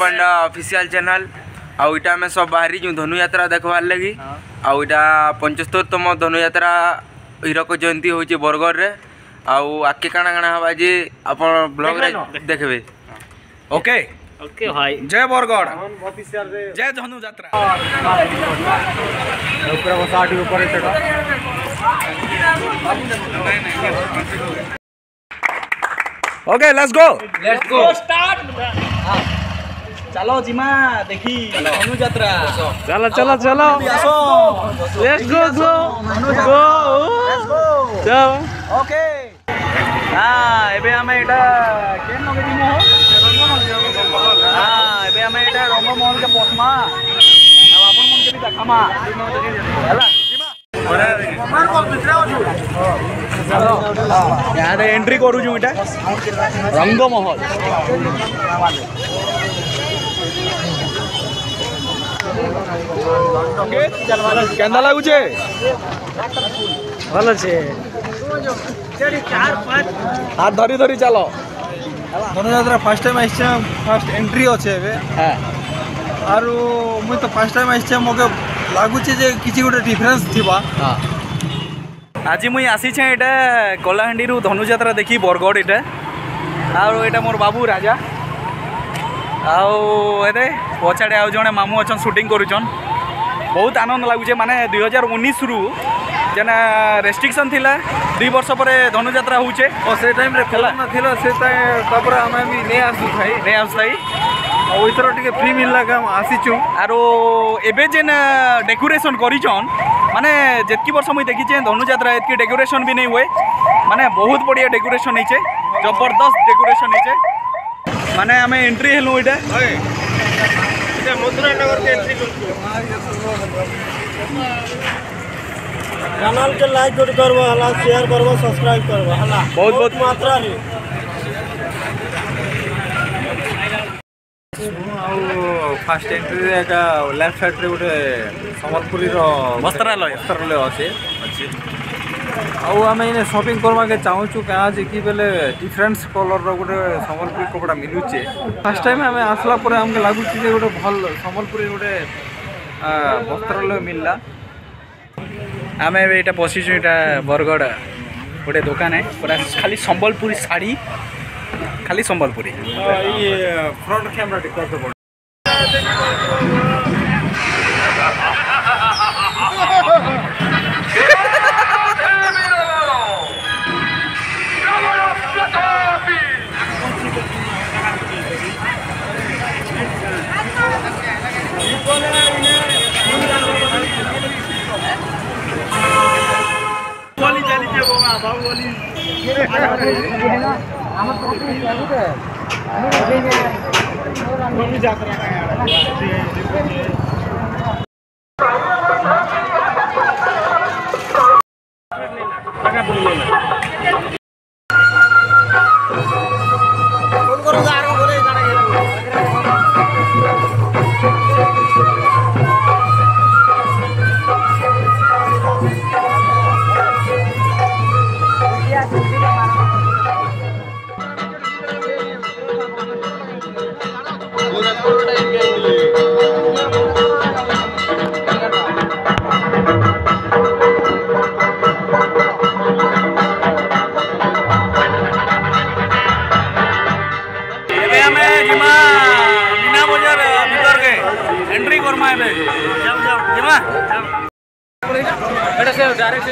पंडा official channel आउ इटा में सब बाहरी जो धनु यात्रा देखवार लगी आउ इटा 75तम धनु यात्रा हीरक जयंती होची बरगढ़ रे आउ आके काना काना हवा जे अपन ब्लॉग रे देखबे। ओके ओके भाई जय बरगढ़ जय धनु यात्रा ऊपर को 60 ऊपर चढ़ा ओके लेट्स गो स्टार्ट। चलो जिमा देखी धनु यात्रा चलो चलो चलो लेट्स गो गो चलो ओके हाँ एबे हमें एटा केन लगे दिनो हाँ एबे हमें एटा रंगमहल के पसमा अब अपन मन के भी देखामा हला यहाँ एंट्री करू छु एटा रंगमहल केंदा लागुचे भलो छे हाथ धरी धरी चलो धनु यात्रा फर्स्ट टाइम आइछे फर्स्ट एंट्री अच्छे एबे हाँ आरो मुई तो फर्स्ट टाइम आइछे मोके लागुचे जे किछि गोटे डिफरेंस थिबा। हाँ आज मुई आसी छे एटा कलाहांडी रु धनु यात्रा देखी बरगढ़ एटा आरो एटा मोर बाबू राजा आउ एरे पछाड़े आउ जने मामू अछन शूटिंग करूछन बहुत आनंद लागुचे माने 2019 रु जेना रेस्ट्रिक्शन थिला 2 वर्ष पर धनु यात्रा होचे और से टाइम रे कोरोना थिला से तापर हमें भी नै आसु थाई और इथरो टिके फ्री मिलला काम आसी छु आरो एबे जेन डेकोरेशन करिछन माने जेतकी वर्ष मुई देखी छे धनु यात्रा एतकी डेकोरेशन भी नहीं हुए माने बहुत बढ़िया डेकोरेशन होइछे जबरदस्त डेकोरेशन होइछे माने हमें एंट्री हेलु इटा इटा मथुरा नगर के एंट्री करछु चैनल के लाइक करबो हला शेयर करबो सब्सक्राइब करबो हला बहुत बहुत मात्रा रे फास्ट एंट्री रे एका लेफ्ट साइड रे गोटे संबलपुरी रो वस्त्रालय अच्छे आउ आमे इने शॉपिंग करवा के चाहू छु कहाँ जे कि बेले डिफरेंस कलर रो गोटे संबलपुरी कपड़ा मिलुचे फर्स्ट टाइम हमें आसला पर हमके लागु छि जे गोटे भल संबलपुरी गोटे वस्त्रालय मिलला आमे एटा पसिछु एटा बरगढ़ गोटे दुकान है पूरा खाली संबलपुरी साड़ी खाली संबलपुरी ये फ्रंट कैमरा टिक कर दो एंट्री करमा है जिमा एटा से डायरेक्ट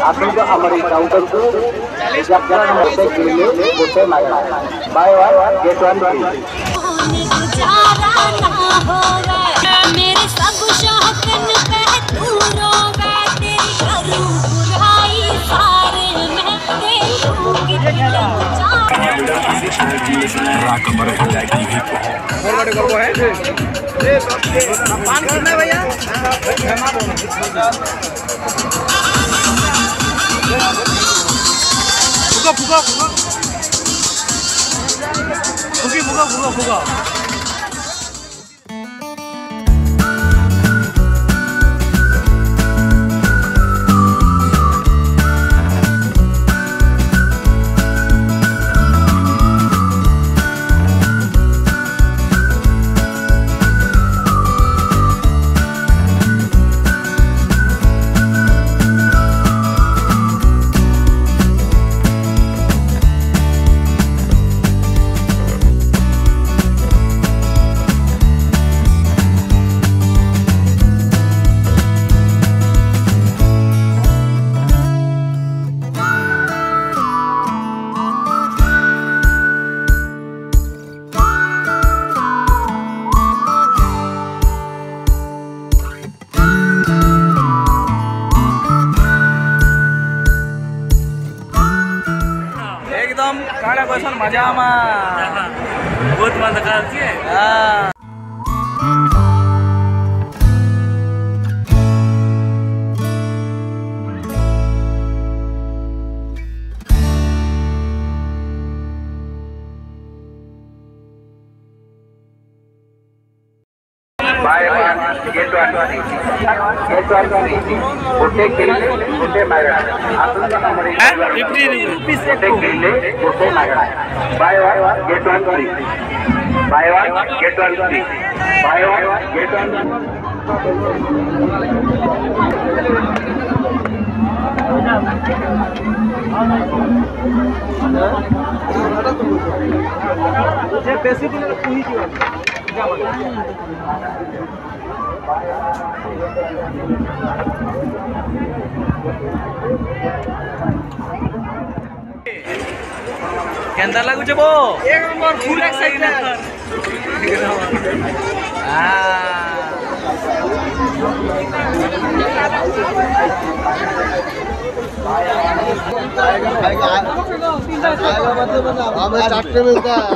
आसନ୍ତୁ ଆମର ଏଇ କାଉଣ୍ଟରକୁ ଯାତ୍ରା ମୋତେ କିଣିଲେ ଗୋଟେ ମାଗଣା ବାୟ ୱାନ୍ ଗେଟ୍ ୱାନ୍ ଫ୍ରି। पान कितना भैया फुगा फुगा फुगा फुगी फुगा फुगा फुगा एकदम काड़ा क्वेश्चन मजा बहुत मजा करती है। Bye one get one free गोटे किଣିଲେ गोटे मागଣା आसନ୍ତୁ ଆମର ଏଇ 50 रुपीस गोटे किଣିଲେ गोटे मागଣା buy one get one free buy one get one free buy one get one बेसी दिन पुही दियो केंदा लागुचे बो एक नंबर फुल एक्साइटेड हमें चार्टर मिलता है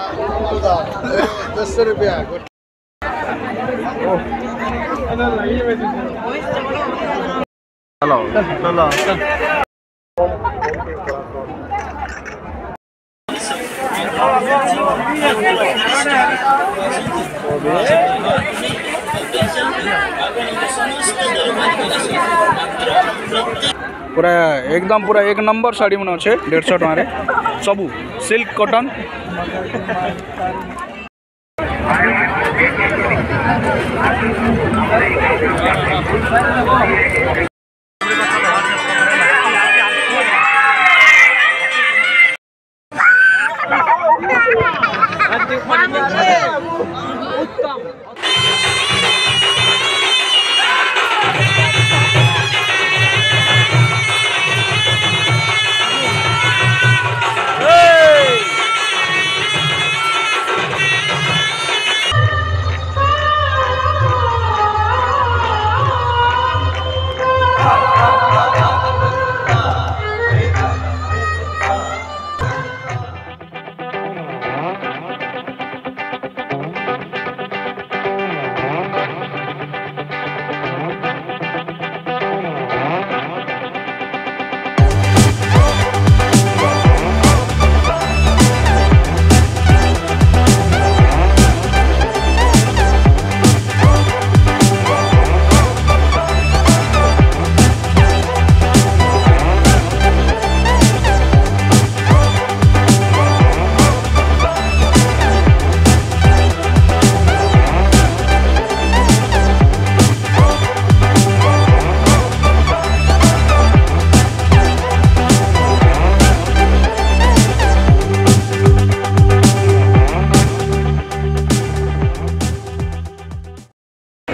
10 रुपया। चलो चलो पूरा एकदम पूरा एक नंबर साड़ी मन अच्छे 150 टकर सबू सिल्क कॉटन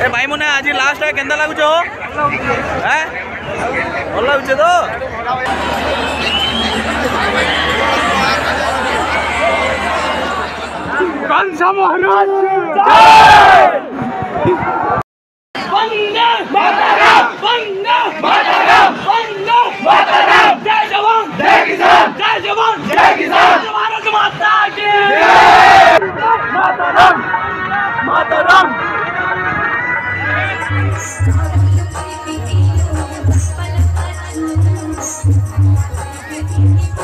भाई मुने आज लास्ट है केंदा लागुचो हैं ଭଲ ଲାଗୁଛି ତ कंसा महाराज वंदे मातरम वंदे मातरम वंदे मातरम जय जवान जय किसान जय जवान जय किसान भारत माता की मातरम मातरम Thank you.